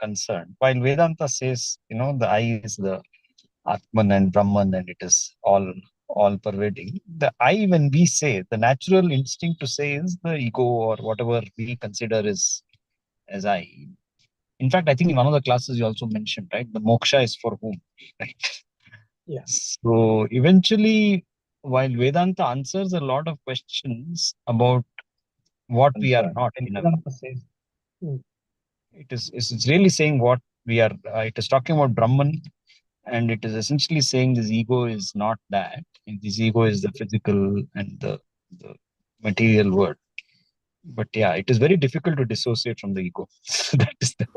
concerned. While Vedanta says, the I is the Atman and Brahman and it is all pervading. The I, when we say, the natural instinct to say is the ego or whatever we consider as I. In fact, I think in one of the classes you also mentioned, right? The moksha is for whom, right? Yes. So eventually, while Vedanta answers a lot of questions about what we are not in a way, it's really saying what we are. It is talking about Brahman, and it is essentially saying this ego is not that. And this ego is the physical and the material world. But yeah, it is very difficult to dissociate from the ego. That is the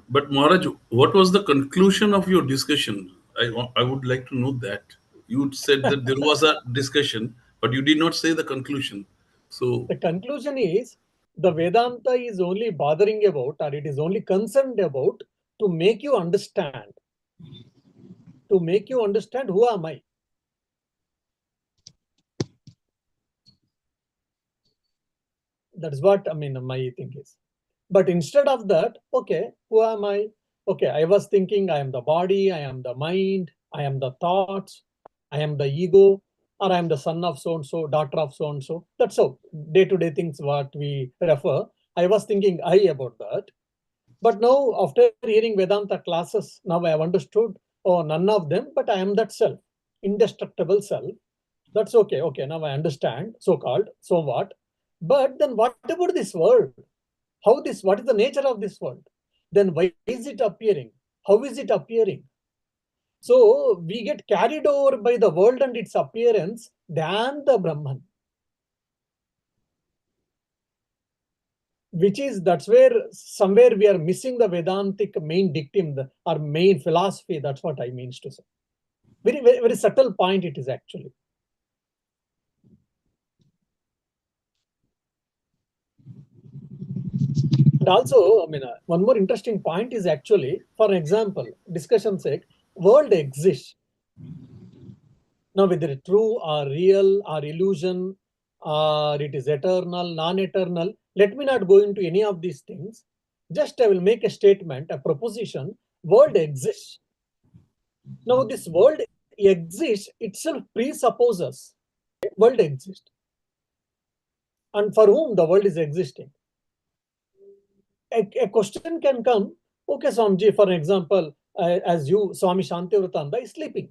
But Maharaj, what was the conclusion of your discussion? I would like to know that. You said that there was a discussion, but you did not say the conclusion. So The conclusion is the Vedanta is only bothering about, or it is only concerned about, to make you understand. To make you understand who am I. That is what my thing is. But instead of that, okay, who am I? Okay, I was thinking I am the body, I am the mind, I am the thoughts, I am the ego, or I am the son of so-and-so, daughter of so-and-so. That's how day-to-day things what we refer. I was thinking I about that. But now, after hearing Vedanta classes, now I have understood, oh, none of them, but I am that self, indestructible self. That's okay. Okay, now I understand, so-called, so what? But then what about this world? What is the nature of this world? Then why is it appearing? How is it appearing? So we get carried over by the world and its appearance than the Brahman. That's where somewhere we are missing the Vedantic main dictum or main philosophy. That's what I means to say. Very, very, very subtle point it is actually. And also, one more interesting point is actually, for example, discussion sake, world exists. Now, whether it's true or real or illusion or it is eternal, non-eternal, let me not go into any of these things. Just I will make a statement, a proposition, world exists. Now, this world exists itself presupposes world exists. And for whom the world is existing? A question can come, okay, Swamiji, for example, as you, Swami Shantivratananda, is sleeping.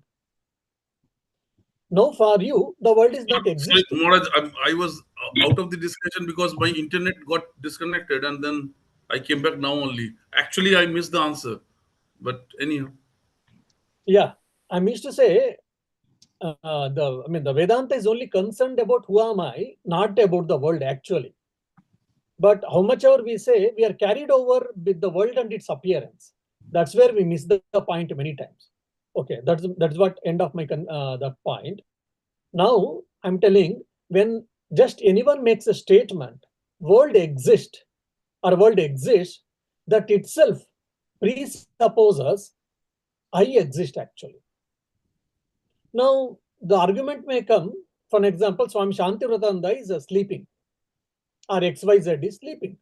Now, for you, the world is not existing. Maharaj, I was out of the discussion because my internet got disconnected and then I came back now only. Actually, I missed the answer. But anyhow. Yeah, I mean to say, the Vedanta is only concerned about who am I, not about the world actually. But how much ever we say, we are carried over with the world and its appearance. That's where we miss the point many times. Okay, that's what end of my that point. Now I'm telling, when just anyone makes a statement, world exists or world exists, that itself presupposes I exist actually. Now the argument may come, for an example, Swami Shantivratananda is sleeping, or XYZ is sleeping.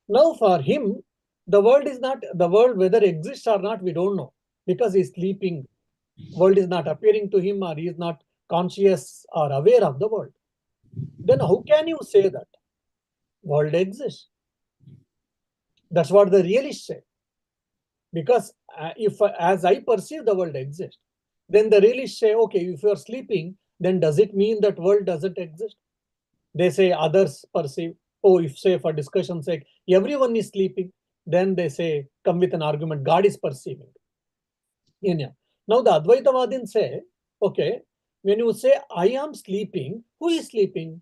Now for him, the world is not, the world whether exists or not, we don't know, because he's sleeping. World is not appearing to him, or he is not conscious or aware of the world. Then how can you say that world exists? That's what the realists say. Because if as I perceive the world exists, then the realists say, okay, if you are sleeping, then does it mean that world doesn't exist? They say others perceive. Oh, if say for discussion's sake, everyone is sleeping, then they say, come with an argument, God is perceiving. Yeah. Now the Advaitavadins say, okay, when you say I am sleeping, who is sleeping?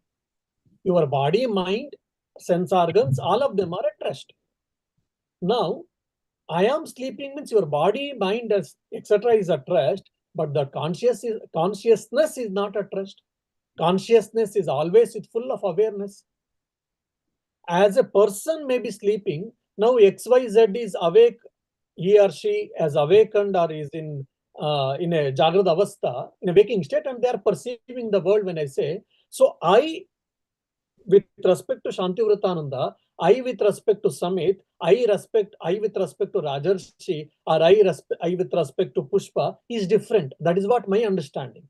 Your body, mind, sense organs, all of them are at rest. Now, I am sleeping means your body, mind, etc. is at rest, but the consciousness is not at rest. Consciousness is always full of awareness. As a person may be sleeping, now XYZ is awake, he or she has awakened or is in a Jagrada Avastha, in a waking state, and they are perceiving the world when I say. So I, with respect to Shantivratananda, I with respect to Samit, I with respect to Rajarshi, or I with respect to Pushpa is different. That is what my understanding,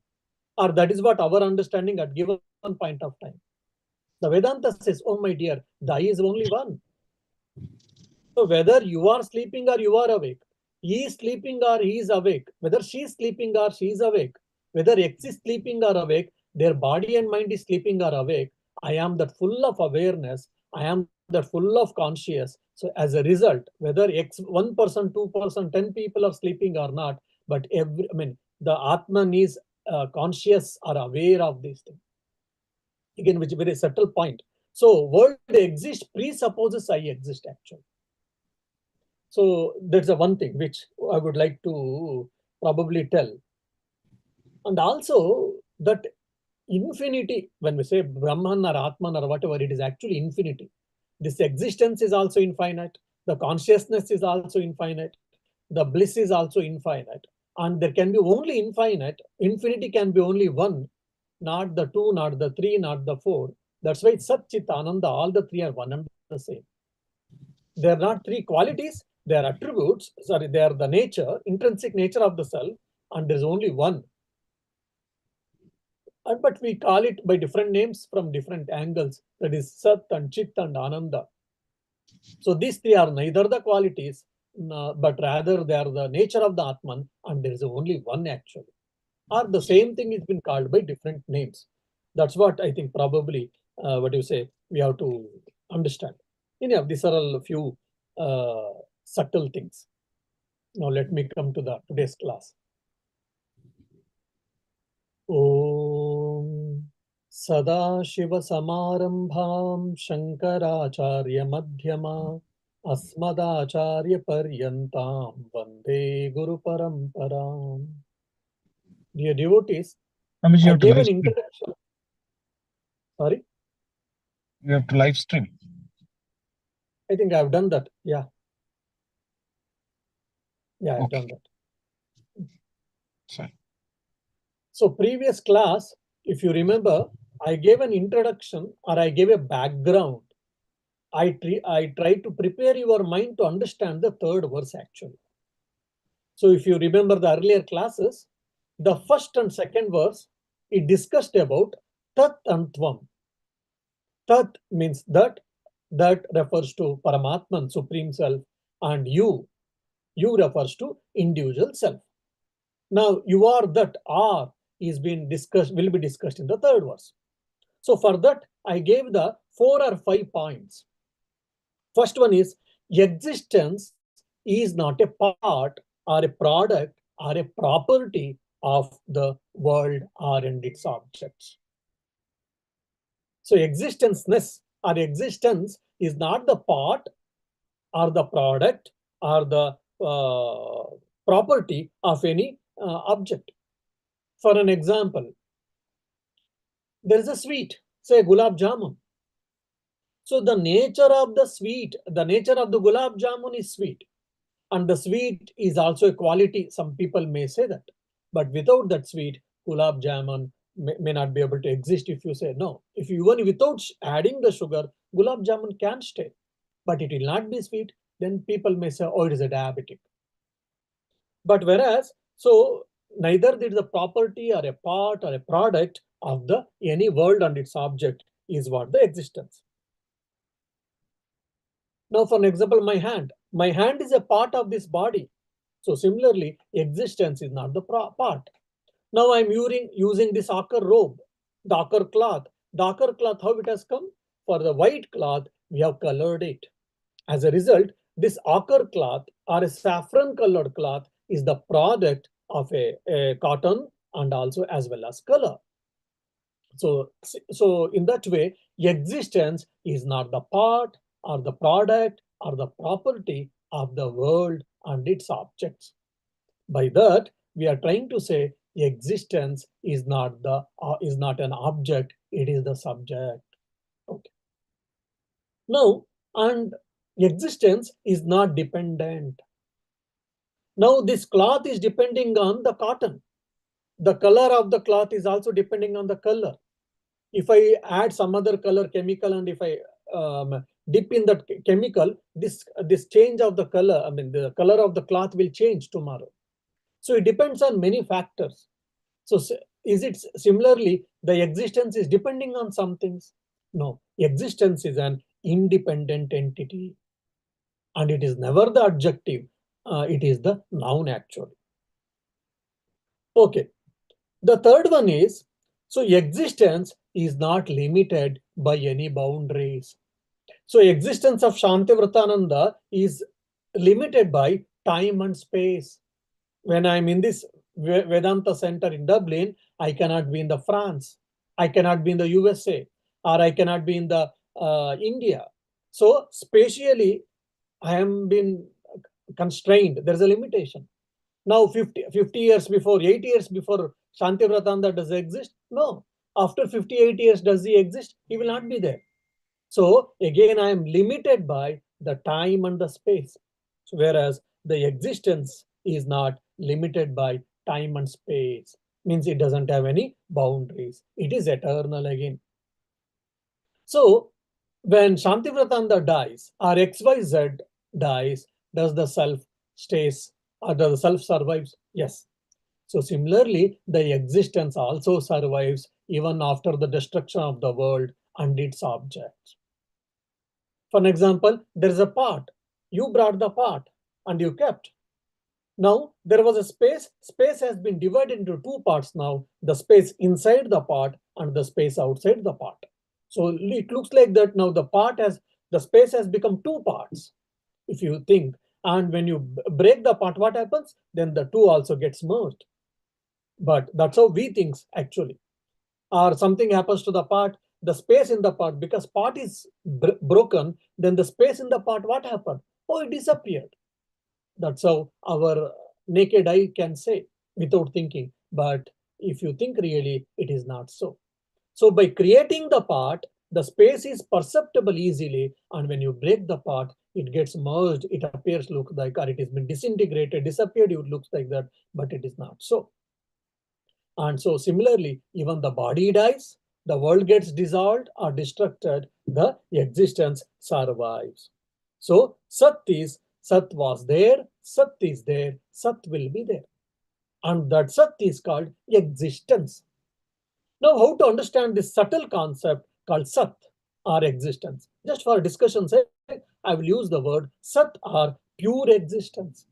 or that is what our understanding at given point of time. The Vedanta says, oh my dear, the I is only one. So whether you are sleeping or you are awake, he is sleeping or he is awake, whether she is sleeping or she is awake, whether X is sleeping or awake, their body and mind is sleeping or awake, I am that full of awareness, I am that full of conscious. So as a result, whether X 1%, 2%, 10 people are sleeping or not, but the Atman is conscious or aware of these things. Again, which is a very subtle point. So world exists presupposes I exist actually. So that's the one thing which I would like to probably tell. And also that infinity, when we say Brahman or Atman or whatever, it is actually infinity. This existence is also infinite. The consciousness is also infinite. The bliss is also infinite. And there can be only infinite. Infinity can be only one, not the two, not the three, not the four. That's why Sat, Chit, Ananda, all the three are one and the same. They are not three qualities, they are attributes, they are the nature, intrinsic nature of the self, and there is only one. But we call it by different names from different angles, that is Sat and Chit and Ananda. So these three are neither the qualities, but rather they are the nature of the Atman, and there is only one actually. Or the same thing has been called by different names. That's what I think probably, we have to understand. Anyhow, these are all a few subtle things. Now let me come to the today's class. Om Sadashiva Samarambham Shankaracharya Madhyama Asmadacharya Paryantam Vande Guru Paramparam. Dear devotees, Swamiji, you I have to gave live an stream. introduction. Sorry? You have to live stream. I think I've done that. Yeah. Yeah, I've Okay. done that. Sorry. So previous class, if you remember, I gave an introduction or I gave a background. I tried to prepare your mind to understand the third verse actually. So if you remember the earlier classes, the first and second verse, it discussed about Tat and Tvam. Tat means that refers to Paramatman, Supreme Self, and you refers to individual self. Now you are that are is being discussed, will be discussed in the third verse. So for that, I gave the 4 or 5 points. First one is existence is not a part or a product or a property of the world or and its objects. So existenceness or existence is not the part or the product or the property of any object. For an example, there is a sweet, say gulab jamun. So the nature of the sweet, the nature of the gulab jamun is sweet. And the sweet is also a quality. Some people may say that. But without that sweet, gulab jamun may not be able to exist if you say no. If you even without adding the sugar, gulab jamun can stay. But it will not be sweet. Then people may say, oh, it is a diabetic. But whereas, so neither did the property or a part or a product of the any world and its object is what the existence. Now, for an example, my hand. My hand is a part of this body. So similarly, existence is not the part. Now I'm using this ochre robe, the ochre cloth. The ochre cloth, how it has come? For the white cloth, we have colored it. As a result, this ochre cloth or a saffron colored cloth is the product of a cotton and also as well as color. So in that way, existence is not the part or the product or the property of the world and its objects. By that, we are trying to say existence is not an object, it is the subject. Okay. Now, and existence is not dependent. Now, this cloth is depending on the cotton. The color of the cloth is also depending on the color. If I add some other color chemical and if I dip in that chemical, this change of the color, I mean, the color of the cloth will change tomorrow. So it depends on many factors. So is it similarly, the existence is depending on some things? No, existence is an independent entity. And it is never the adjective, it is the noun actually. Okay, the third one is, so existence is not limited by any boundaries. So existence of Shantivratananda is limited by time and space. When I'm in this Vedanta center in Dublin, I cannot be in the France, I cannot be in the USA, or I cannot be in the India. So spatially, I am being constrained. There's a limitation. Now 50 years before, 80 years before, Shantivratananda does exist? No. After 58 years, does he exist? He will not be there. So again, I am limited by the time and the space. So whereas the existence is not limited by time and space. Means it doesn't have any boundaries. It is eternal again. So when Shantivratananda dies, or XYZ dies, does the self stays or does the self survives? Yes. So similarly, the existence also survives even after the destruction of the world and its objects. For an example, there is a pot. You brought the pot and you kept. Now there was a space. Space has been divided into two parts now. The space inside the pot and the space outside the pot. So it looks like that now the space has become two parts, if you think. And when you break the part, what happens? Then the two also gets merged. But that's how we think actually. Or something happens to the part, the space in the part, because part is broken, then the space in the part, what happened? Oh, it disappeared. That's how our naked eye can say without thinking. But if you think really, it is not so. So by creating the part, the space is perceptible easily, and when you break the part, it gets merged. It appears look like, or it has been disintegrated, disappeared. It looks like that, but it is not so. And so similarly, even the body dies, the world gets dissolved or destructed, the existence survives. So Sat was there, Sat is there, Sat will be there. And that Sat is called existence. Now, how to understand this subtle concept called Sat or existence? Just for discussion's sake, I will use the word Sat or pure existence.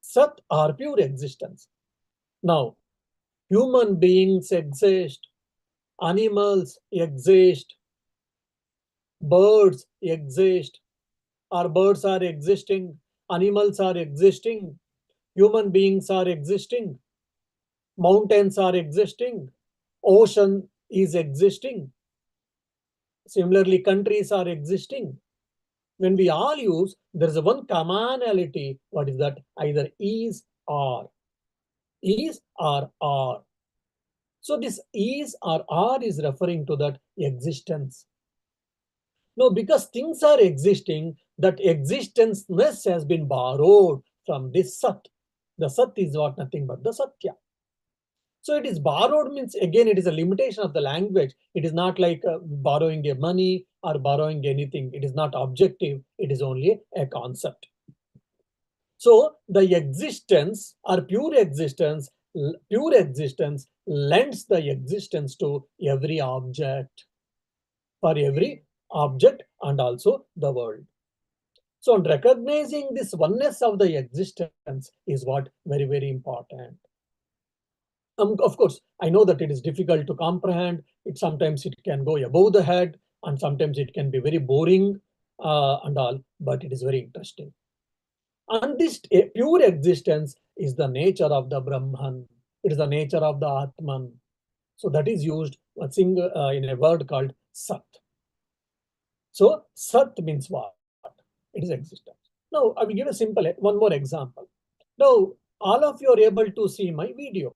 Sat or pure existence. Now, human beings exist, animals exist, birds exist, or birds are existing, animals are existing, human beings are existing, mountains are existing, ocean is existing. Similarly, countries are existing. When we all use, there is one commonality. What is that? Either is or. Is or are. So this is or are is referring to that existence. No, because things are existing, that existence-ness has been borrowed from this Sat. The Sat is what? Nothing but the Satya. So it is borrowed means, again, it is a limitation of the language. It is not like borrowing a money or borrowing anything. It is not objective. It is only a concept. So the existence or pure existence lends the existence to every object, for every object and also the world. So recognizing this oneness of the existence is what very, very important. Of course, I know that it is difficult to comprehend. Sometimes it can go above the head, and sometimes it can be very boring and all, but it is very interesting. And this pure existence is the nature of the Brahman. It is the nature of the Atman. So that is used in a word called Sat. So Sat means what? It is existence. Now I will give one more example. Now all of you are able to see my video.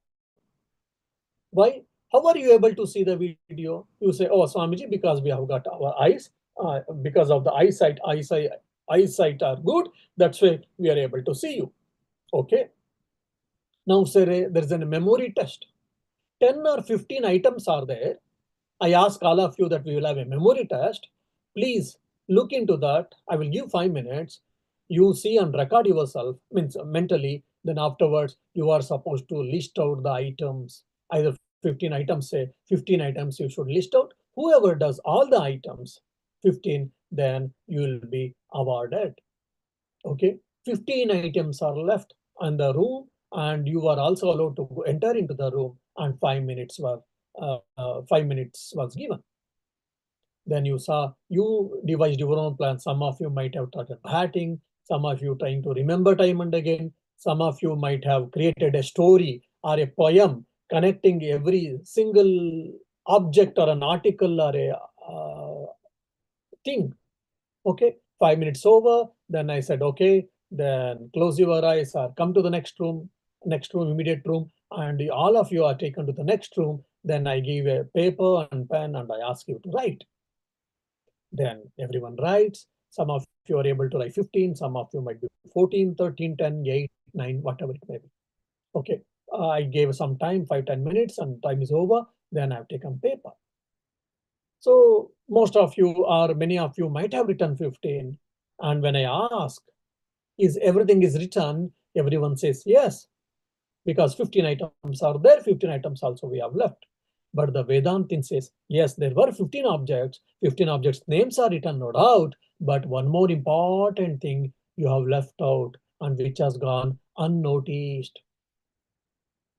Why? How are you able to see the video? You say, oh, Swamiji, because we have got our eyes, because of the eyesight are good, that's why we are able to see you. Okay. Now, say there's a memory test. 10 or 15 items are there. I ask all of you that we will have a memory test. Please look into that. I will give 5 minutes. You see and record yourself, means mentally. Then afterwards, you are supposed to list out the items, either 15 items, say 15 items you should list out. Whoever does all the items, 15, then you will be awarded. Okay, 15 items are left in the room, and you are also allowed to enter into the room, and 5 minutes were 5 minutes was given. Then you saw, you devised your own plan. Some of you might have started batting, some of you trying to remember time and again, some of you might have created a story or a poem connecting every single object or an article or a thing. Okay, 5 minutes over. Then I said, okay, then close your eyes or come to the next room, immediate room, and all of you are taken to the next room. Then I give a paper and pen and I ask you to write. Then everyone writes. Some of you are able to write 15, some of you might be 14, 13, 10, 8, 9, whatever it may be. Okay, I gave some time, 5-10 minutes, and time is over. Then I've taken paper. So most of you, or many of you, might have written 15. And when I ask, is everything is written, everyone says yes, because 15 items are there, 15 items also we have left. But the Vedantin says, yes, there were 15 objects names are written, no doubt, but one more important thing you have left out, and which has gone unnoticed.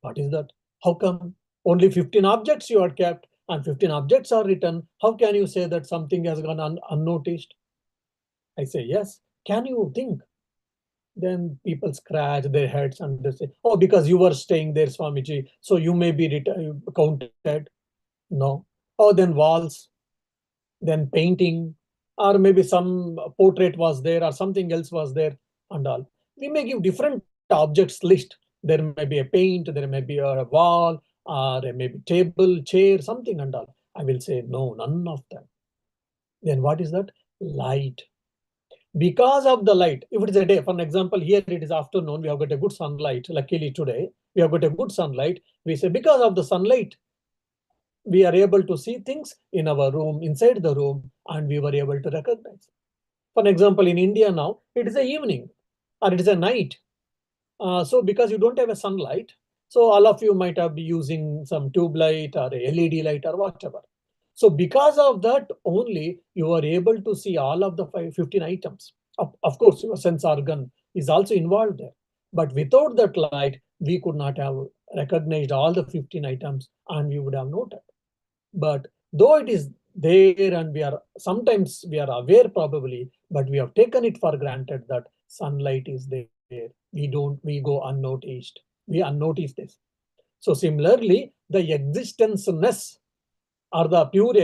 What is that? How come only 15 objects you are kept and 15 objects are written? How can you say that something has gone unnoticed? I say, yes. Can you think? Then people scratch their heads and they say, oh, because you were staying there, Swamiji, so you may be counted. No. Oh, then walls, then painting, or maybe some portrait was there or something else was there and all. We may give different objects list. There may be a paint, there may be a wall, or maybe table, chair, something and all. I will say, no, none of them. Then what is that? Light. Because of the light, if it is a day, for an example, here it is afternoon, we have got a good sunlight. Luckily today, we have got a good sunlight. We say, because of the sunlight, we are able to see things in our room, inside the room, and we were able to recognize. For an example, in India now, it is a evening or it is a night. So because you don't have a sunlight, so all of you might have been using some tube light or a LED light or whatever. So because of that only, you are able to see all of the 15 items. Of course, your sense organ is also involved there. But without that light, we could not have recognized all the 15 items and we would have noted. But though it is there and sometimes we are aware probably, but we have taken it for granted that sunlight is there. We go unnoticed. We unnotice this. So similarly, the existence-ness or the pure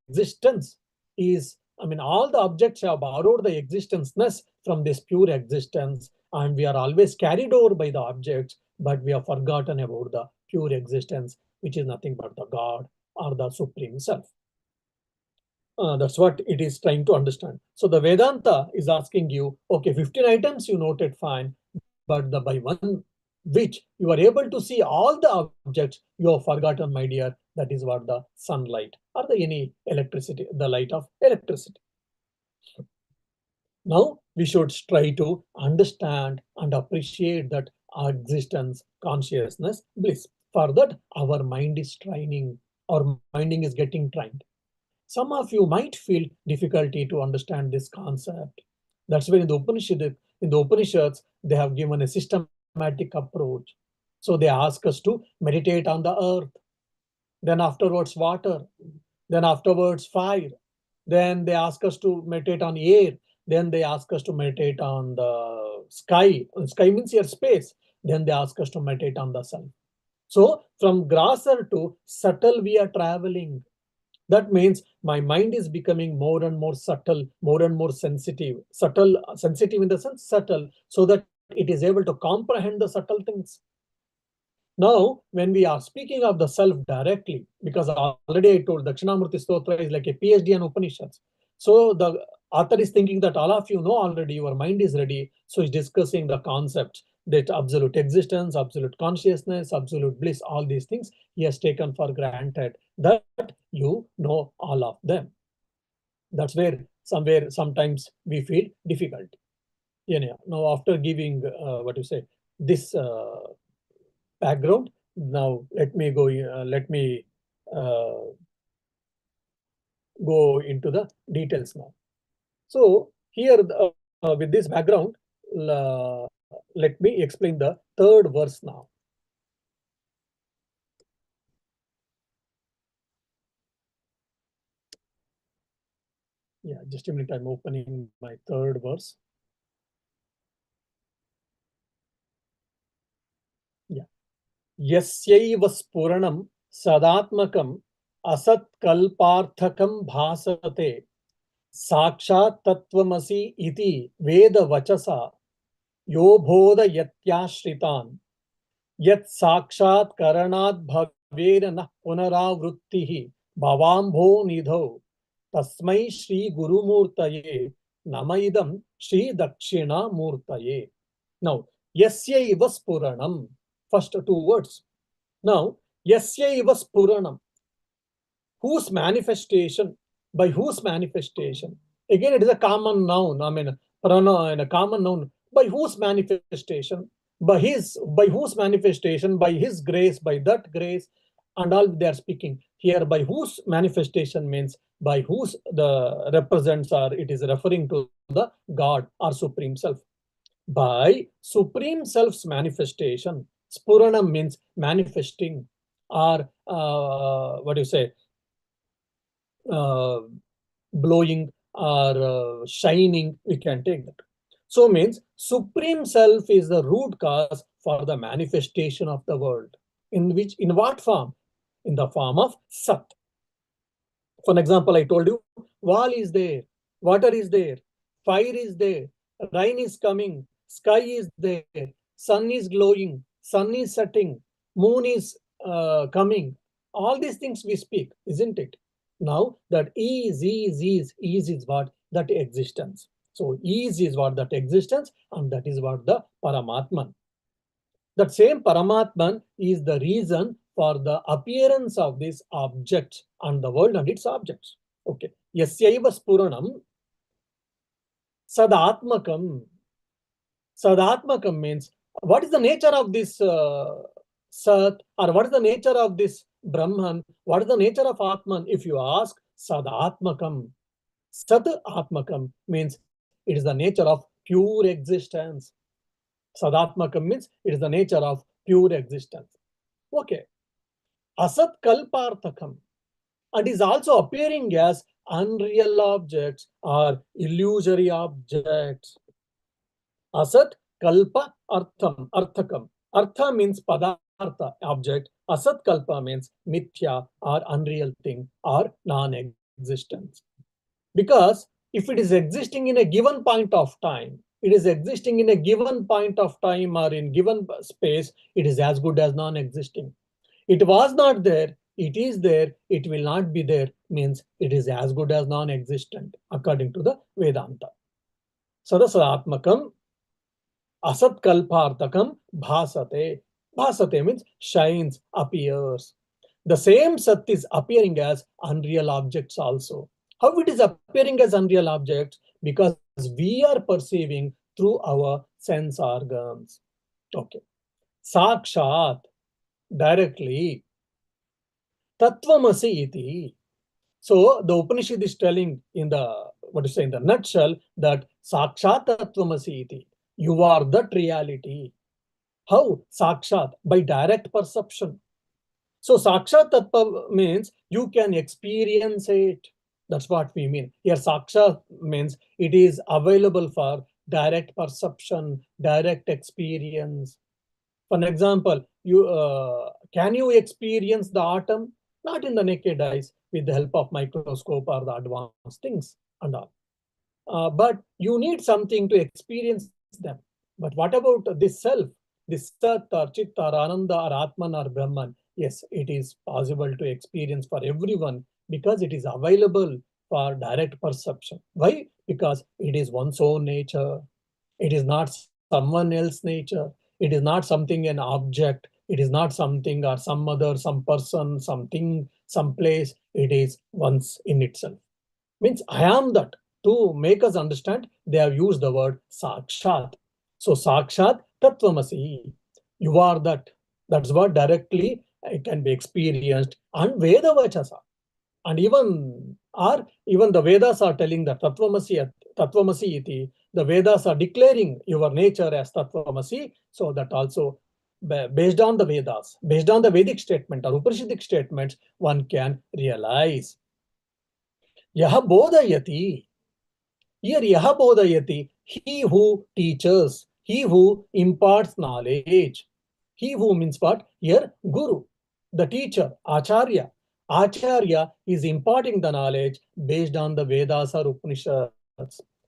existence is, all the objects have borrowed the existence-ness from this pure existence, and we are always carried over by the objects, but we have forgotten about the pure existence, which is nothing but the God or the Supreme Self. That's what it is trying to understand. So the Vedanta is asking you, okay, 15 items you noted, fine, but by one which you are able to see all the objects, you have forgotten, my dear. That is what the sunlight or any electricity, the light of electricity. Now we should try to understand and appreciate that our existence, consciousness, bliss. For that, our mind is training. Our minding is getting trained. Some of you might feel difficulty to understand this concept. That's why in the Upanishads, they have given a systematic approach. So they ask us to meditate on the earth, then afterwards water, then afterwards fire, then they ask us to meditate on air, then they ask us to meditate on the sky. Sky means your space. Then they ask us to meditate on the sun. So from grosser to subtle we are traveling. That means my mind is becoming more and more subtle, more and more sensitive. Sensitive in the sense subtle, so that it is able to comprehend the subtle things. Now, when we are speaking of the self directly, because already I told Dakshinamurti Stotram is like a PhD in Upanishads. So the author is thinking that all of you know already, your mind is ready. So he's discussing the concepts, that absolute existence, absolute consciousness, absolute bliss, all these things he has taken for granted that you know all of them. That's where sometimes we feel difficulty. Now after giving this background, now let me go into the details now. So here with this background, let me explain the third verse now. Yeah, just a minute, I'm opening my third verse. Yeah. Yasyaiva spuranam sadatmakam asatkalparthakam bhasate sakshat tattvamasi iti veda vachasa yo bodha yatyashritan yat sakshat karanat bhavena na punaravrittihi bhavambho nidho tasmai Shri Gurumurtaye namaidam Shri Dakshinamurtaye. Now, yasyaiva spuranam, first two words. Now, yasyaiva spuranam, whose manifestation, by whose manifestation? Again, it is a common noun, a common noun. By whose manifestation? By whose manifestation? By his grace, by that grace, and all they are speaking. Here, by whose manifestation means by whose the represents, or it is referring to the God or Supreme Self. By Supreme Self's manifestation, Spuranam means manifesting, or blowing or shining, we can take that. So means Supreme Self is the root cause for the manifestation of the world. In what form? In the form of Sat. For example, I told you, wall is there, water is there, fire is there, rain is coming, sky is there, sun is glowing, sun is setting, moon is coming. All these things we speak, isn't it? Now that is what? That existence. So is what? That existence, and that is what? The Paramatman. That same Paramatman is the reason for the appearance of this object and the world and its objects. Okay. Yasyaiva spuranam sadatmakam. Sadatmakam means what is the nature of this Sat, or what is the nature of this Brahman? What is the nature of Atman? If you ask, Sadatmakam. Sat Atmakam means it is the nature of pure existence. Sadatmakam means it is the nature of pure existence. Okay. Asat Kalparthakam, and is also appearing as unreal objects or illusory objects. Asat Kalpa Arthakam. Artha means Padartha, object. Asat Kalpa means Mithya or unreal thing or non-existence. Because if it is existing in a given point of time, it is existing in a given point of time or in given space, it is as good as non-existing. It was not there, it is there, it will not be there, means it is as good as non-existent, according to the Vedanta. Sadasadatmakam asat kalparthakam bhasate. Bhasate means shines, appears. The same Sat is appearing as unreal objects also. How it is appearing as unreal objects? Because we are perceiving through our sense organs. Okay. Sakshat, directly. Tattvamasi iti. So the Upanishad is telling in the in the nutshell that Sakshat Tattvamasi iti. You are that reality. How? Sakshat, by direct perception. So Sakshat Tattva means you can experience it. That's what we mean. Here Sakshat means it is available for direct perception, direct experience. For example, can you experience the atom? Not in the naked eyes, with the help of microscope or the advanced things and all. But you need something to experience them. But what about this self? This Sat or Chit or Ananda or Atman or Brahman? Yes, it is possible to experience for everyone because it is available for direct perception. Why? Because it is one's own nature. It is not someone else's nature. It is not something, an object. It is not something or some other, some person, something, some place. It is once in itself. Means I am that. to make us understand, they have used the word Sakshat. So Sakshat Tattvamasi. You are that. That's what directly can be experienced. And Veda Vachasa. And even the Vedas are telling that Tattvamasi iti. The Vedas are declaring your nature as Tattvamasi. So that also, based on the Vedas, based on the Vedic statement or Upanishadic statements, one can realize. Yaha bodhayati. Here yaha bodhayati. He who teaches, he who imparts knowledge. He who means what? Here, Guru, the teacher, Acharya. Acharya is imparting the knowledge based on the Vedas or Upanishads.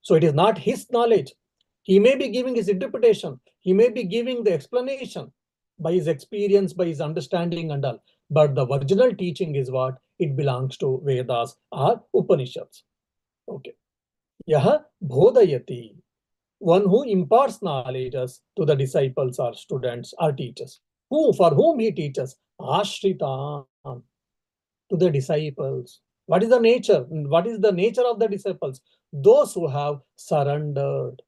So it is not his knowledge. He may be giving his interpretation. He may be giving the explanation by his experience, by his understanding and all. But the original teaching is what? It belongs to Vedas or Upanishads. Okay. Yaha bodhayati. One who imparts knowledge to the disciples or students or teachers. For whom he teaches? Ashritan, to the disciples. What is the nature? What is the nature of the disciples? Those who have surrendered.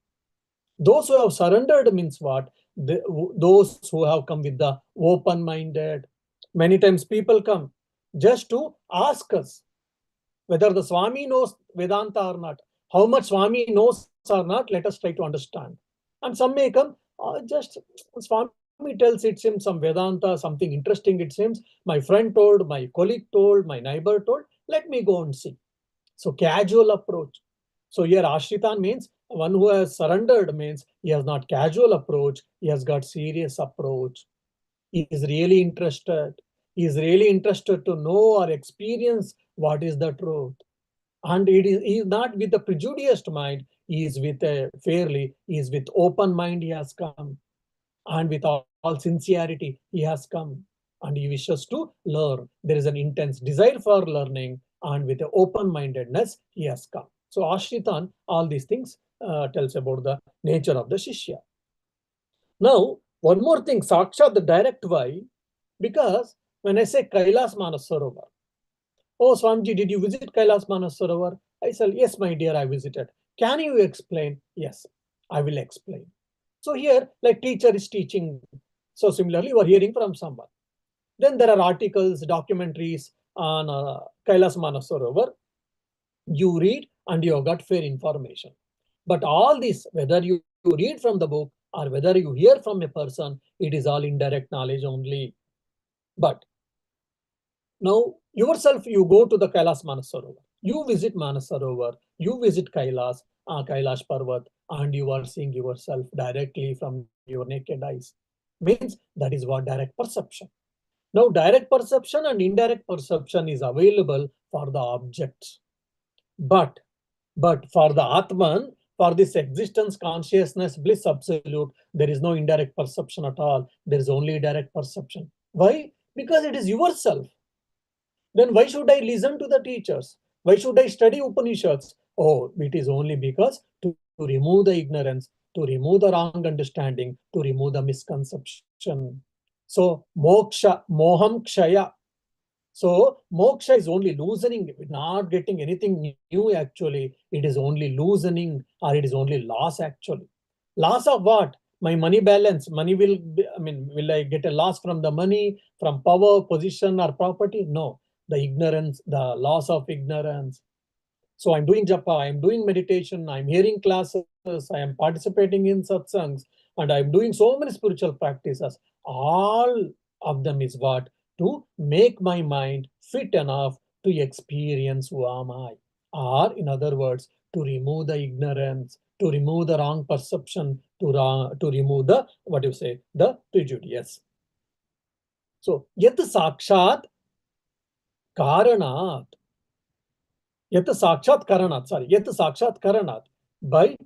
Those who have surrendered means what? Those who have come with the open-minded. Many times people come just to ask us whether the Swami knows Vedanta or not. How much Swami knows or not, let us try to understand. And some may come, just Swami tells, it seems some Vedanta, something interesting it seems. My friend told, my colleague told, my neighbor told, let me go and see. So casual approach. So here Ashritan means one who has surrendered, means he has not casual approach, he has got serious approach. He is really interested. He is really interested to know or experience what is the truth. And he is not with a prejudiced mind, he is with open mind he has come. And with all sincerity he has come. And he wishes to learn. There is an intense desire for learning, and with open-mindedness he has come. So Ashritan, all these things tells about the nature of the Shishya. Now, one more thing, Sakshat, the direct why, because when I say Kailas Manasarovar, oh, Swamiji, did you visit Kailas Manasarovar? I said, yes, my dear, I visited. Can you explain? Yes, I will explain. So here, like teacher is teaching. So similarly, you are hearing from someone. Then there are articles, documentaries on Kailas Manasarovar. You read and you have got fair information. But all this, whether you read from the book or whether you hear from a person, it is all indirect knowledge only. But now yourself, you go to the Kailas Manasarovar. You visit Manasarovar, you visit Kailash Parvat, and you are seeing yourself directly from your naked eyes. Means that is what direct perception. Now, direct perception and indirect perception is available for the objects. But for the Atman, for this existence, consciousness, bliss, absolute, there is no indirect perception at all. There is only direct perception. Why? Because it is yourself. Then why should I listen to the teachers? Why should I study Upanishads? Oh, it is only because to remove the ignorance, to remove the wrong understanding, to remove the misconception. So moksha, moham kshaya. So moksha is only loosening, not getting anything new actually. It is only loosening, or it is only loss actually. Loss of what? My money balance. Money will be, will I get a loss from the money, from power, position, or property? No. The ignorance, the loss of ignorance. So I'm doing japa, I'm doing meditation, I'm hearing classes, I am participating in satsangs, and I'm doing so many spiritual practices. All of them is what? To make my mind fit enough to experience who am I. Or in other words, to remove the ignorance, to remove the wrong perception, to remove the, the prejudice. So, yat sakshat karanat. Yat sakshat karanat. By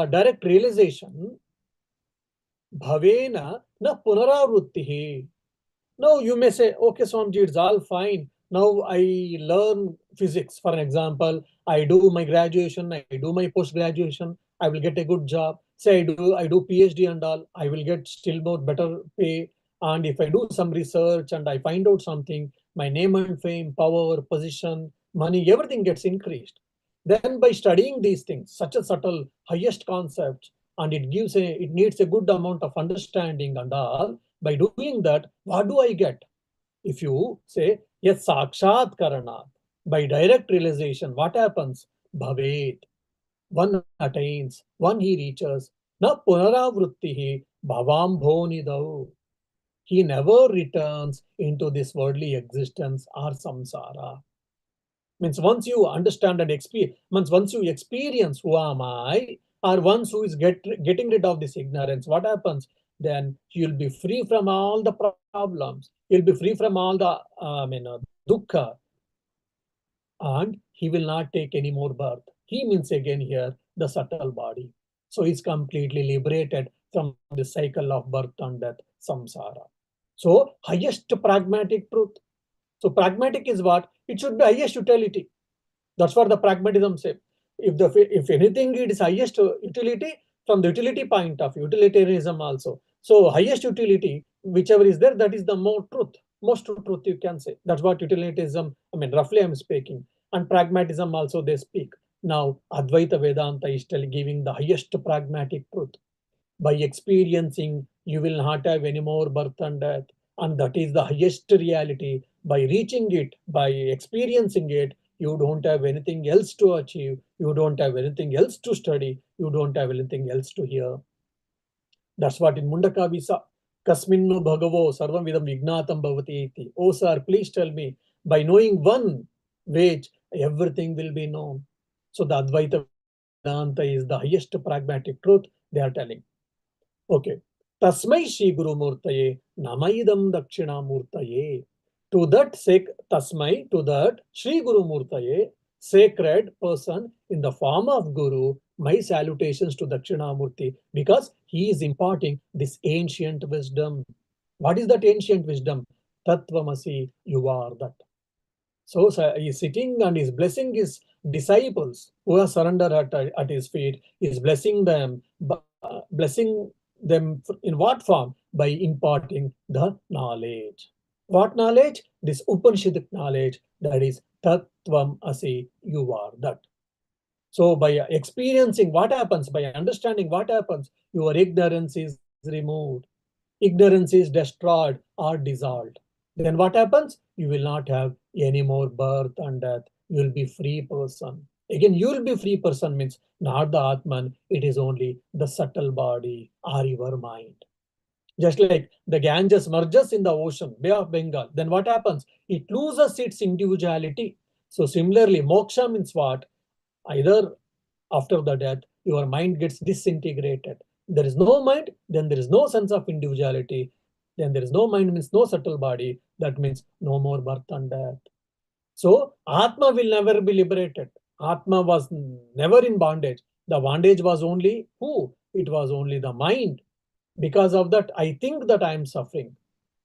direct realization, bhavena na punaravrittihi. Now you may say, okay, Swamiji, it's all fine. Now I learn physics. For an example, I do my graduation, I do my post-graduation, I will get a good job. Say I do PhD and all, I will get still more better pay. And if I do some research and I find out something, my name and fame, power, position, money, everything gets increased. Then by studying these things, such a subtle, highest concepts, and it needs a good amount of understanding and all. By doing that, what do I get? If you say, yes, sakshat karanat, by direct realization, what happens? Bhavet. One attains, one he reaches. Na punaravrittihi bhavambhonidau. He never returns into this worldly existence or samsara. Means once you understand and experience, once you experience who am I, or once who is getting rid of this ignorance, what happens? Then you'll be free from all the problems. You'll be free from all the dukkha, and he will not take any more birth. He means again here the subtle body. So he's completely liberated from the cycle of birth and death, samsara. So highest pragmatic truth. So pragmatic is what? It should be highest utility. That's what the pragmatism says. If anything, it is highest utility from the utility point of view, utilitarianism also. So highest utility, whichever is there, that is the more truth, most truth you can say. That's what utilitarianism, roughly I'm speaking. And pragmatism also they speak. Now, Advaita Vedanta is giving the highest pragmatic truth. By experiencing, you will not have any more birth and death. And that is the highest reality. By reaching it, by experiencing it, you don't have anything else to achieve. You don't have anything else to study. You don't have anything else to hear. That's what in Mundaka we saw. Kasminnu bhagavo sarvam vidam vignatam bhavati iti. Oh sir, please tell me, by knowing one which everything will be known. So the Advaita Vedanta is the highest pragmatic truth they are telling. Okay. Tasmai Shri Guru Murtaye Namaidam Dakshinamurtaye. To that Tasmai, to that Shri Guru Murtaye, sacred person in the form of Guru, my salutations to Dakshinamurti, because he is imparting this ancient wisdom. What is that ancient wisdom? Tattvamasi, you are that. So he is sitting and is blessing his disciples who are surrendered at his feet. He is blessing them, blessing them in what form? By imparting the knowledge. What knowledge? This Upanishadic knowledge, that is Tattvam Asi, you are that. So by experiencing what happens, by understanding what happens, your ignorance is removed. Ignorance is destroyed or dissolved. Then what happens? You will not have any more birth and death. You will be free person. Again, you will be free person means not the Atman, it is only the subtle body or your mind. Just like the Ganges merges in the ocean, Bay of Bengal, then what happens? It loses its individuality. So similarly, moksha means what? Either after the death, your mind gets disintegrated. There is no mind, then there is no sense of individuality. Then there is no mind means no subtle body. That means no more birth and death. So Atma will never be liberated. Atma was never in bondage. The bondage was only who? It was only the mind. Because of that, I think that I am suffering.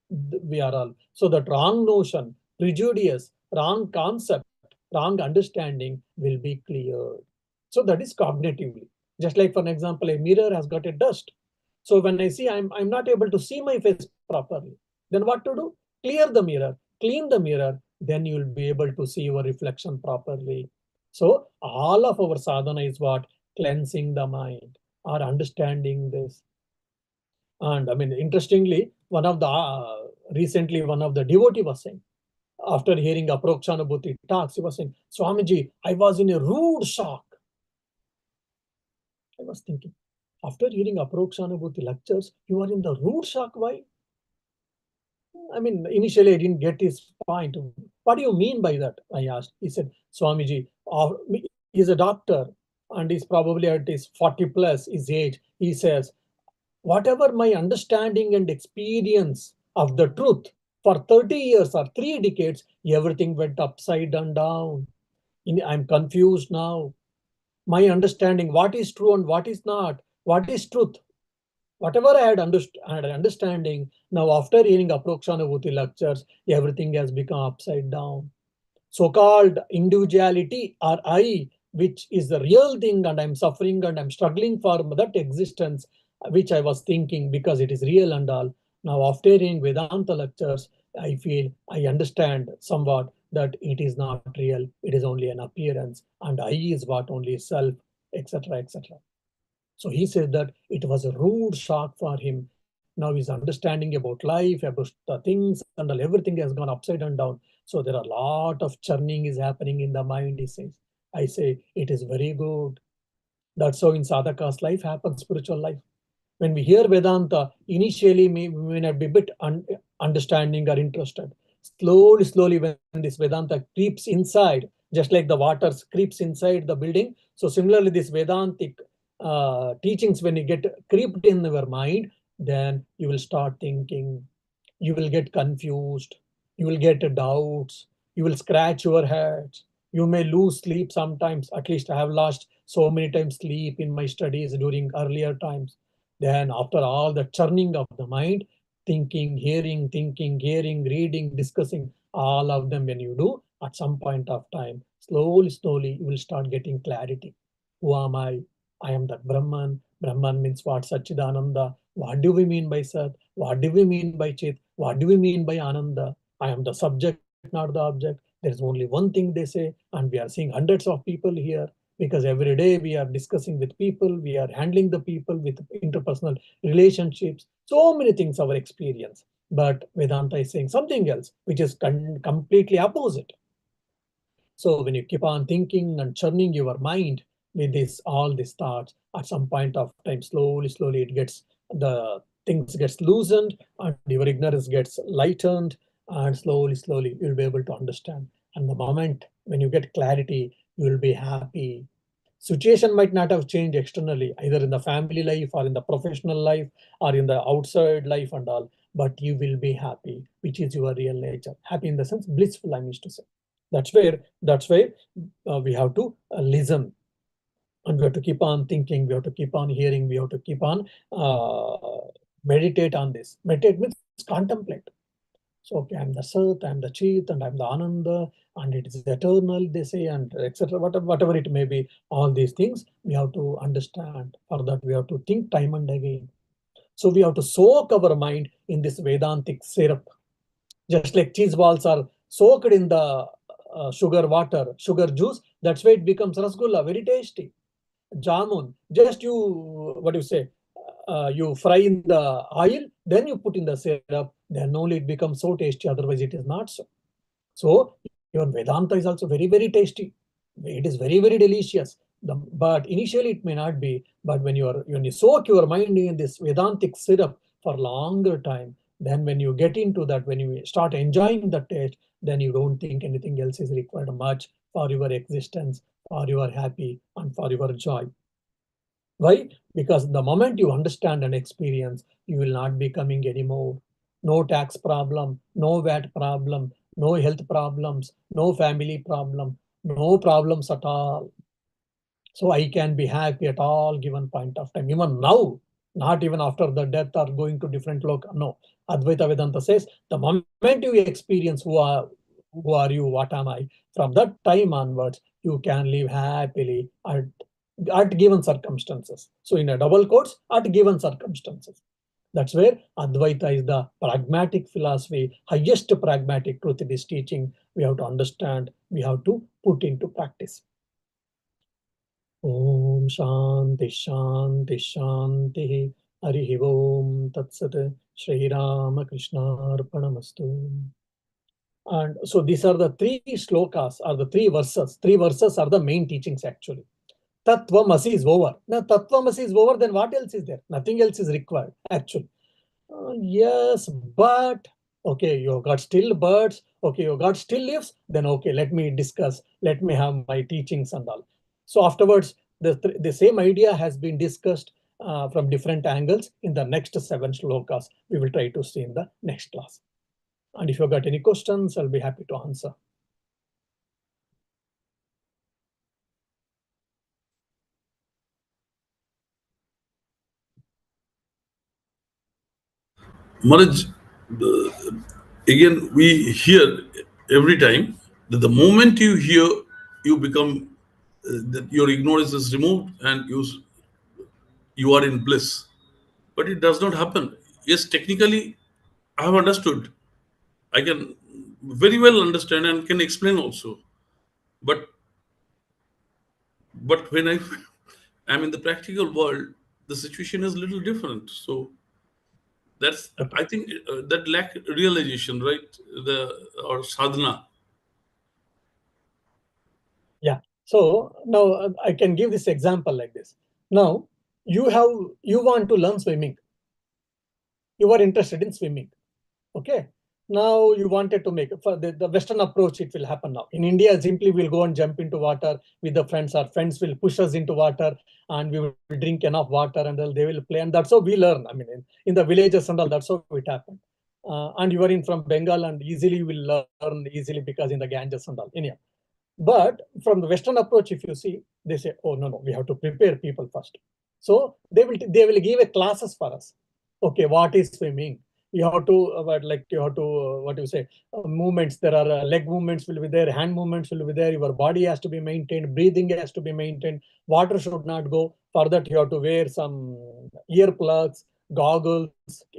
We are all. So that wrong notion, prejudice, wrong concept, wrong understanding will be cleared. So that is cognitively. Just like, for an example, a mirror has got a dust. So when I see, I'm not able to see my face properly. Then what to do? Clear the mirror, clean the mirror, then you will be able to see your reflection properly. So all of our sadhana is what? Cleansing the mind or understanding this. And interestingly, recently one of the devotee was saying, after hearing Aprokshanubhuti talks, he was saying, Swamiji, I was in a rude shock. I was thinking, after hearing Aprokshanubhuti lectures, you are in the rude shock. Why? Initially I didn't get his point. What do you mean by that? I asked. He said, Swamiji, he's a doctor and he's probably at his 40 plus his age. He says, whatever my understanding and experience of the truth for 30 years or 3 decades, everything went upside and down. I'm confused now. My understanding, what is true and what is not, what is truth. Whatever I had understanding, now after hearing Aprokshanubhuti lectures, everything has become upside down. So-called individuality or I, which is the real thing, and I'm suffering and I'm struggling for that existence, which I was thinking because it is real and all. Now after hearing Vedanta lectures, I feel I understand somewhat that it is not real, it is only an appearance, and I is what only self, etc., etc. So he said that it was a rude shock for him. Now his understanding about life, about the things, and everything has gone upside and down. So there are a lot of churning is happening in the mind, he says. I say, it is very good. That's how in sadhaka's life happens, spiritual life. When we hear Vedanta, initially we may not be a bit understanding or interested. Slowly, slowly, when this Vedanta creeps inside, just like the water creeps inside the building, so similarly, this Vedantic teachings, when you get creeped in your mind, then you will start thinking, you will get confused, you will get doubts, you will scratch your head, you may lose sleep sometimes. At least I have lost so many times sleep in my studies during earlier times. Then after all the churning of the mind, thinking, hearing, reading, discussing, all of them, when you do, at some point of time, slowly, slowly, you will start getting clarity. Who am I? I am that Brahman. Brahman means what? Satchidananda. What do we mean by Sat? What do we mean by Chit? What do we mean by Ananda? I am the subject, not the object. There is only one thing they say, and we are seeing hundreds of people here, because every day we are discussing with people, we are handling the people with interpersonal relationships, so many things our experience. But Vedanta is saying something else, which is completely opposite. So when you keep on thinking and churning your mind with this, all these thoughts, at some point of time, slowly, slowly, it gets, the things gets loosened and your ignorance gets lightened, and slowly, slowly, you'll be able to understand. And the moment when you get clarity, you will be happy. Situation might not have changed externally, either in the family life or in the professional life or in the outside life and all, but you will be happy, which is your real nature. Happy in the sense blissful, I mean to say. That's why we have to listen, and we have to keep on thinking, we have to keep on hearing, we have to keep on meditate on this. Meditate means contemplate. So, okay, I'm the Sat, I'm the Chit, and I'm the Ananda, and it is eternal, they say, and etc. Whatever it may be, all these things we have to understand. For that, we have to think time and again. So we have to soak our mind in this Vedantic syrup, just like cheese balls are soaked in the sugar water, sugar juice. That's why it becomes rasgulla, very tasty. Jamun, just you, what do you say? You fry in the oil, then you put in the syrup, then only it becomes so tasty. Otherwise, it is not so. So your Vedanta is also very, very tasty. It is very, very delicious. But initially it may not be. But when you soak your mind in this Vedantic syrup for longer time, then when you get into that, when you start enjoying the taste, then you don't think anything else is required much for your existence, for your happy, and for your joy. Why? Because the moment you understand and experience, you will not be coming anymore. No tax problem, no VAT problem, no health problems, no family problem, no problems at all. So I can be happy at all given point of time. Even now, not even after the death or going to different local. No. Advaita Vedanta says the moment you experience who are you, what am I, from that time onwards, you can live happily at given circumstances. So in a double quotes, at given circumstances. That's where Advaita is the pragmatic philosophy, highest pragmatic truth it is teaching. We have to understand, we have to put into practice. Om Shanti Shanti Shanti Harihi Om Tat Sat Shri Rama Krishna Arpanamastu. And so these are the three shlokas, or the three verses. Three verses are the main teachings actually. Tattvamasi is over. Now Tattvamasi is over, then what else is there? Nothing else is required actually. Yes, but okay, you got still birds, okay, you got still leaves, then okay, let me discuss, let me have my teachings and all. So afterwards, the same idea has been discussed from different angles in the next 7 shlokas. We will try to see in the next class. And if you got any questions, I'll be happy to answer. Maharaj, again, we hear every time that the moment you hear, you become, that your ignorance is removed and you are in bliss. But it does not happen. Yes, technically, I have understood. I can very well understand and can explain also. But when I'm in the practical world, the situation is a little different. So that's, Okay. I think, that lack realization, right? Or sadhana. Yeah. So now I can give this example like this. Now you want to learn swimming. You are interested in swimming. Okay. Now you wanted to make for the Western approach, it will happen now. In India, simply we'll go and jump into water with the friends. Our friends will push us into water and we will drink enough water and they will play. And that's how we learn. I mean, in the villages and all, that's how it happened. And you are in from Bengal and easily will learn easily because in the Ganges and all. Anyhow. But from the Western approach, if you see, they say, oh, no, we have to prepare people first. So they will give a classes for us. Okay, what is swimming? You have to, what do you say, movements. There are leg movements will be there, hand movements will be there. Your body has to be maintained, breathing has to be maintained. Water should not go. For that, you have to wear some earplugs, goggles,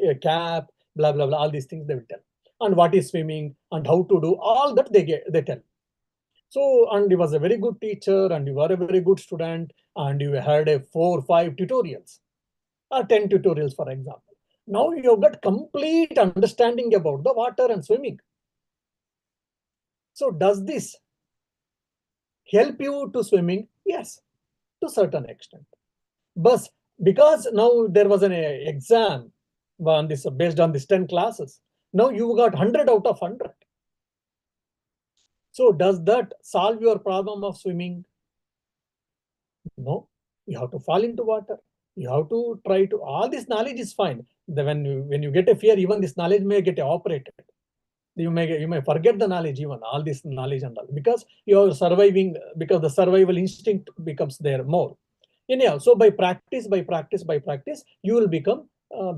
a cap, blah, blah, blah. All these things they will tell. And what is swimming and how to do, all that they tell. So, and he was a very good teacher and you were a very good student and you had a 4 or 5 tutorials or 10 tutorials, for example. Now you have got complete understanding about the water and swimming. So does this help you to swimming? Yes, to a certain extent. But because now there was an exam on this based on these 10 classes, now you got 100 out of 100. So does that solve your problem of swimming? No, you have to fall into water. You have to try to, all this knowledge is fine. When you get a fear, even this knowledge may get evaporated. You may forget the knowledge, even all this knowledge and all, because you are surviving, because the survival instinct becomes there more. Anyhow, so by practice, you will become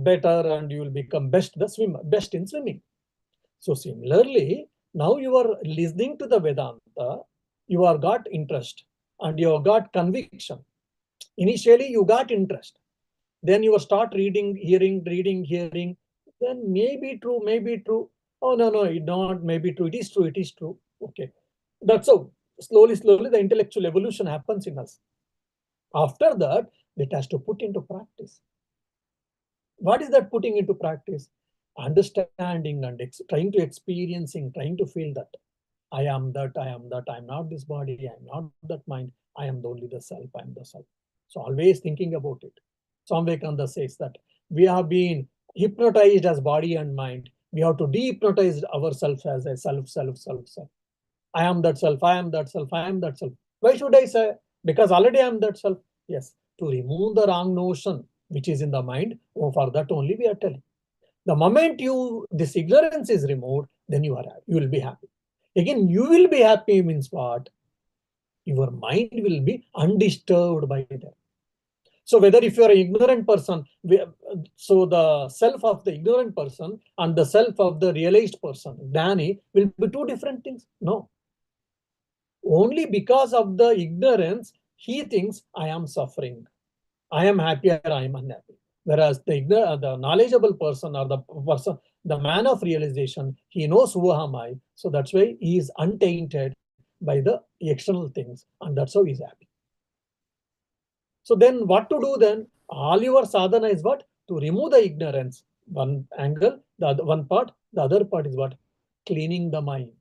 better and you will become best in swimming. So similarly, now you are listening to the Vedanta, you are got interest and you have got conviction. Initially, you got interest. Then you start reading, hearing. Then maybe true. Oh, no, it not maybe true. It is true. Okay. That's how slowly, the intellectual evolution happens in us. After that, it has to put into practice. What is that putting into practice? Understanding and trying to experiencing, trying to feel that I am that, I'm not this body, I'm not that mind, I am only the self, I am the self. So always thinking about it. Swami Vivekananda says that we have been hypnotized as body and mind. We have to dehypnotize ourselves as a self. I am that self, I am that self. Why should I say? Because already I am that self. Yes, to remove the wrong notion which is in the mind, for that only we are telling. The moment this ignorance is removed, then you will be happy. Again, you will be happy means what? Your mind will be undisturbed by that. So whether if you are an ignorant person, so the self of the ignorant person and the self of the realized person, Dani, will be two different things. No. Only because of the ignorance, he thinks I am suffering. I am happy or I am unhappy. Whereas the knowledgeable person or the man of realization, he knows who am I. So that's why he is untainted by the external things. And that's how he's happy. So then what to do then? All your sadhana is what? To remove the ignorance. One angle, the other one part. The other part is what? Cleaning the mind.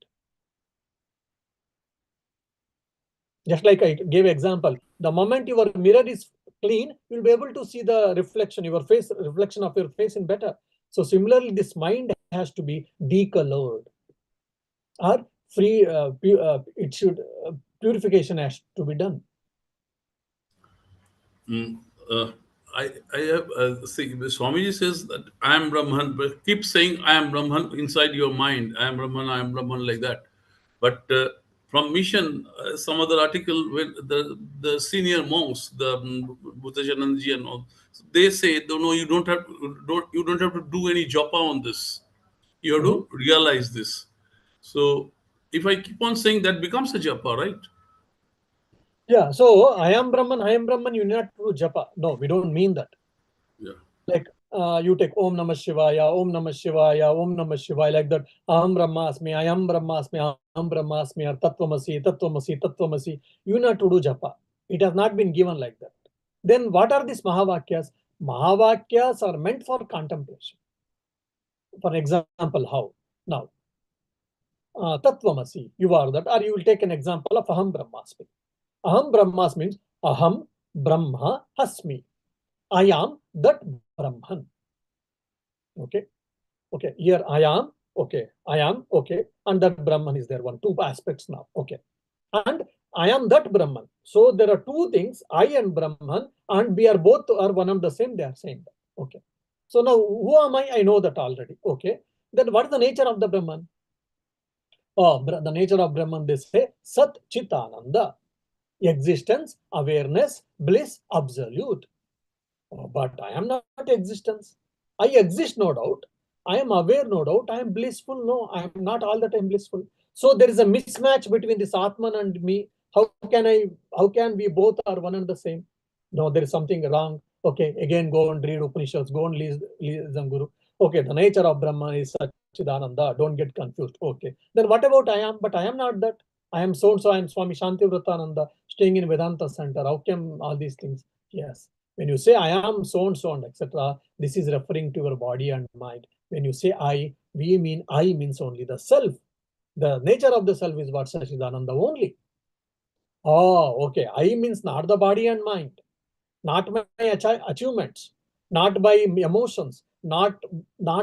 Just like I gave example, the moment your mirror is clean, you'll be able to see the reflection of your face in better. So similarly, this mind has to be decolored or free. Purification has to be done. I have see, Swamiji says that I am Brahman, but keep saying I am Brahman inside your mind. I am Brahman like that. But from mission, some other article where the senior monks, the Buddhajananji and all, they say, no, you don't have to do any japa on this. You have to realize this. So if I keep on saying that becomes a japa, right? Yeah. So I am Brahman. You need not do japa. No, we don't mean that. Yeah. Like you take Om Namah Shivaya, Om Namah Shivaya, Om Namah Shivaya, like that. Aham Brahmasmi, I am Brahmasmi, Aham Brahmasmi, or Tattvamasi, Tattvamasi, Tattvamasi. You know to do japa. It has not been given like that. Then what are these Mahavakyas? Mahavakyas are meant for contemplation. For example, how? Now, Tattvamasi, you are that, or you will take an example of Aham Brahmasmi. Aham Brahmasmi means Aham Brahma Hasmi. I am that Brahman. Okay. Okay. Here I am. Okay. I am. Okay. And that Brahman is there. Two aspects now. Okay. And I am that Brahman. So there are two things, I and Brahman, and we are both are one and the same. They are saying that. Okay. So now who am I? I know that already. Okay. Then what is the nature of the Brahman? Oh, the nature of Brahman, they say Sat Chit Ananda. Existence, awareness, bliss, absolute. But I am not existence. I exist, no doubt. I am aware, no doubt. I am blissful, no. I am not all the time blissful. So there is a mismatch between this Atman and me. How can we both are one and the same? No, there is something wrong. Okay, again go and read Upanishads, go and listen Guru. Okay, the nature of Brahman is Satchidananda. Don't get confused. Okay, then what about I am? But I am not that. I am so and so. I am Swami Shantivratananda, staying in Vedanta Center. How come all these things? Yes. When you say I am so and etc., this is referring to your body and mind. When you say I, we mean I means only the self. The nature of the self is what Satchidananda only. Oh, okay. I means not the body and mind, not my achievements, not by emotions, not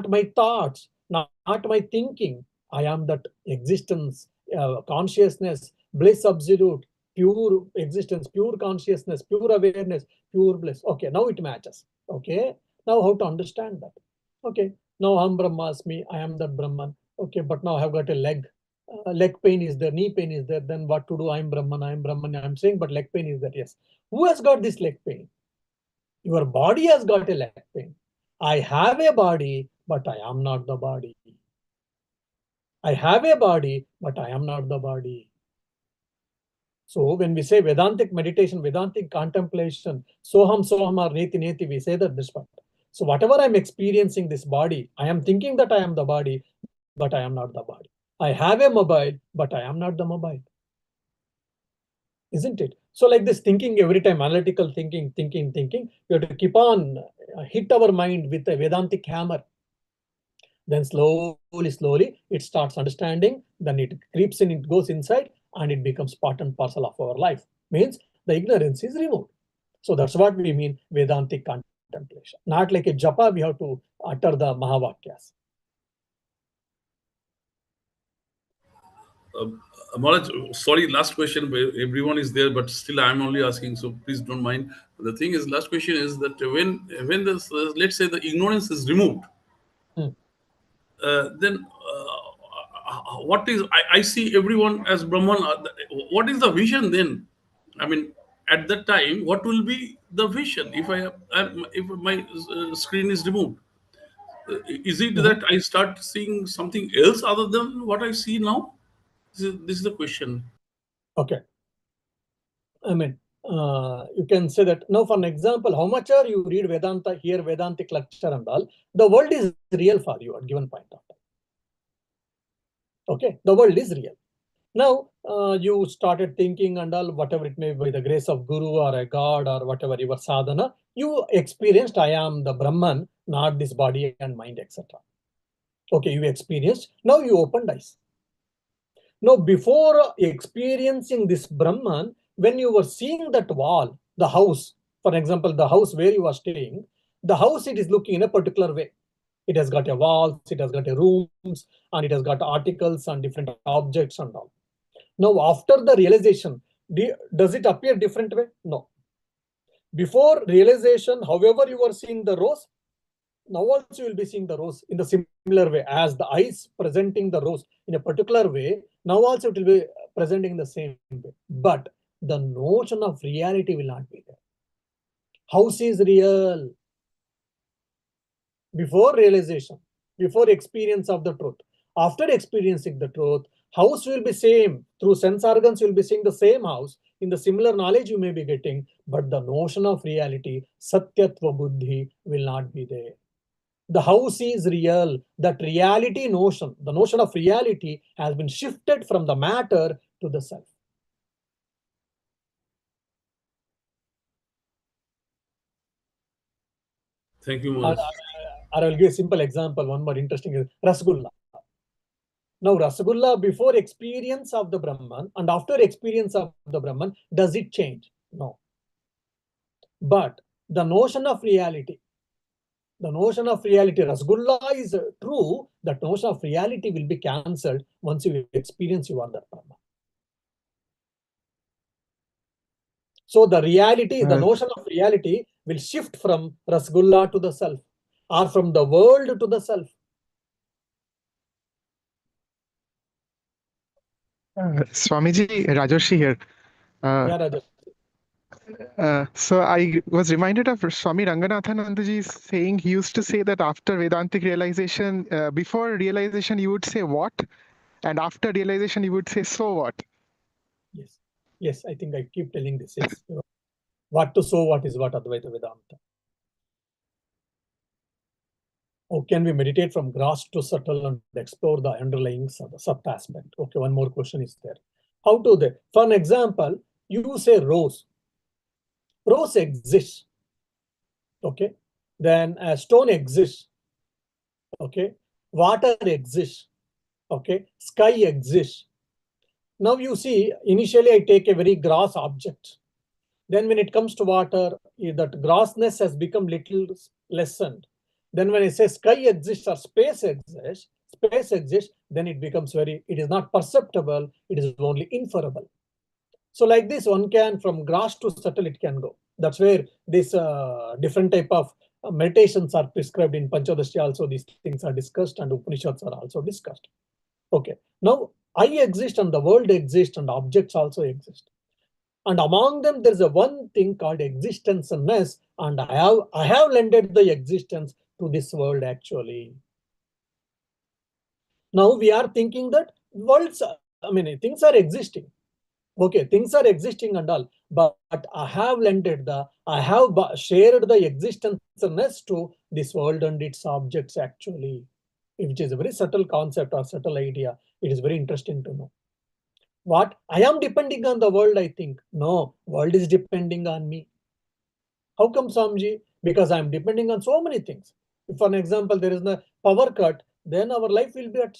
my thoughts, not my thinking. I am that existence, consciousness, bliss absolute, pure existence, pure consciousness, pure awareness, pure bliss. Okay, now it matches. Okay, now how to understand that? Okay, now Aham Brahmasmi, I am that Brahman. Okay, but now I have got a leg. Leg pain is there, knee pain is there. Then what to do? I am Brahman, I am Brahman, I am saying, but leg pain is there. Yes. Who has got this leg pain? Your body has got a leg pain. I have a body, but I am not the body. I have a body, but I am not the body. So when we say Vedantic meditation, Vedantic contemplation, Soham or Neti Neti, we say that this part. So whatever I'm experiencing this body, I am thinking that I am the body, but I am not the body. I have a mobile, but I am not the mobile. Isn't it? So like this thinking every time, analytical thinking, we have to keep on hit our mind with a Vedantic hammer. Then slowly, it starts understanding, then it creeps in, it goes inside, and it becomes part and parcel of our life. Means the ignorance is removed. So that's what we mean Vedantic contemplation. Not like a japa, we have to utter the Mahavakyas. Maharaj, sorry, last question. Everyone is there, but still I'm only asking, so please don't mind. The thing is, last question is that when this, let's say the ignorance is removed, then what is I see everyone as Brahman. What is the vision then? I mean, at that time, what will be the vision if my screen is removed? Is it that I start seeing something else other than what I see now? This is the question. Okay. I mean, you can say that now, for an example, how much are you read Vedanta, hear Vedantic lecture and all, the world is real for you at given point of time. Okay, the world is real. Now, you started thinking and all, whatever it may be, the grace of Guru or a God or whatever your sadhana, you experienced, I am the Brahman, not this body and mind, etc. Okay, you experienced, now you opened eyes. Now, before experiencing this Brahman, when you were seeing that wall, the house, for example, the house where you are staying, the house, it is looking in a particular way. It has got a walls, it has got a rooms, and it has got articles and different objects and all. Now, after the realization, does it appear different way? No. Before realization, however you were seeing the rose, now also you will be seeing the rose in the similar way as the eyes presenting the rose in a particular way. Now also it will be presenting the same way. But the notion of reality will not be there. House is real. Before realization, before experience of the truth. After experiencing the truth, house will be same. Through sense organs, you will be seeing the same house. In the similar knowledge you may be getting, but the notion of reality, Satyatva Buddhi, will not be there. The house is real. That reality notion, the notion of reality, has been shifted from the matter to the self. Thank you, Maharaj. I will give a simple example. One more interesting is Rasgulla. Now, Rasgulla, before experience of the Brahman and after experience of the Brahman, does it change? No. But the notion of reality, Rasgulla is true. That notion of reality will be cancelled once you experience you are the Brahman. So the reality, the notion of reality will shift from Rasgulla to the self, or from the world to the self. Swamiji, Rajoshi here. Yeah, Rajesh. So I was reminded of Swami Ranganathanandaji saying, he used to say that after Vedantic realization, before realization you would say what, and after realization you would say so what. Yes, I think I keep telling this. Yes, what to so what is what Advaita Vedanta. How can we meditate from gross to subtle and explore the underlying sub aspect? Okay, one more question is there. How to that? For an example, you say rose. Rose exists. Okay. Then a stone exists. Okay. Water exists. Okay. Sky exists. Now you see, initially I take a very gross object. Then when it comes to water, that grossness has become little lessened. Then when I say sky exists or space exists, then it becomes it is not perceptible, it is only inferable. So like this, one can, from gross to subtle, it can go. That's where this different type of meditations are prescribed in Panchadashya. Also, these things are discussed, and Upanishads are also discussed. Okay. Now, I exist, and the world exists, and objects also exist. And among them, there's a one thing called existence-ness, and I have lended the existence to this world actually. Now we are thinking that things are existing. Okay, things are existing and all, but I have shared the existence-ness to this world and its objects actually, which is a very subtle concept or subtle idea. It is very interesting to know. What? I am depending on the world, I think. No, world is depending on me. How come, Swamiji? Because I am depending on so many things. If, for an example, there is a power cut, then our life will be at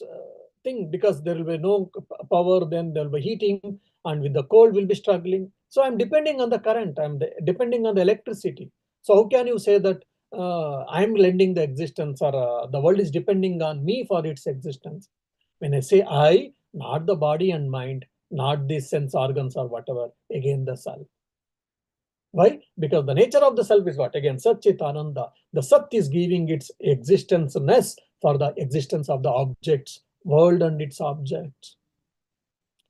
thing, because there will be no power, then there will be heating, and with the cold we'll be struggling. So I'm depending on the current, I'm depending on the electricity. So how can you say that I'm lending the existence, or the world is depending on me for its existence? When I say I, not the body and mind, not these sense organs or whatever, again the self. Why? Because the nature of the self is what? Again, Sat Chit Ananda. The Sat is giving its existence-ness for the existence of the objects, world and its objects.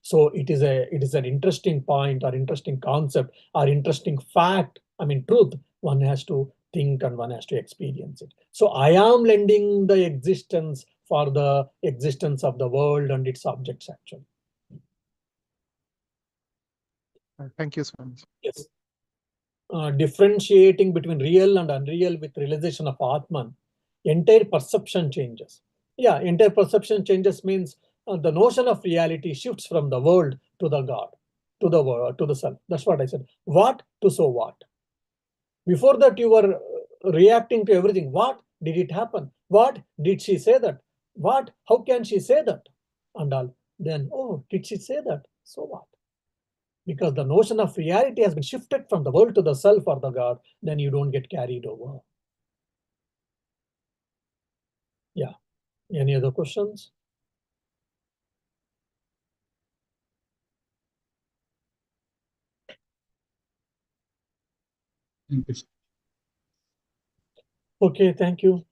So it is an interesting point, or interesting concept, or interesting fact. Truth. One has to think and one has to experience it. So I am lending the existence for the existence of the world and its objects actually. Thank you, Swami. Yes. Differentiating between real and unreal with realization of Atman, entire perception changes. Yeah, entire perception changes means the notion of reality shifts from the world to the God, to the world, to the self. That's what I said. What to so what? Before that, you were reacting to everything. What did it happen? What did she say that? What? How can she say that? And all. Then, oh, did she say that? So what? Because the notion of reality has been shifted from the world to the self or the God, then you don't get carried over. Yeah. Any other questions? Okay, thank you.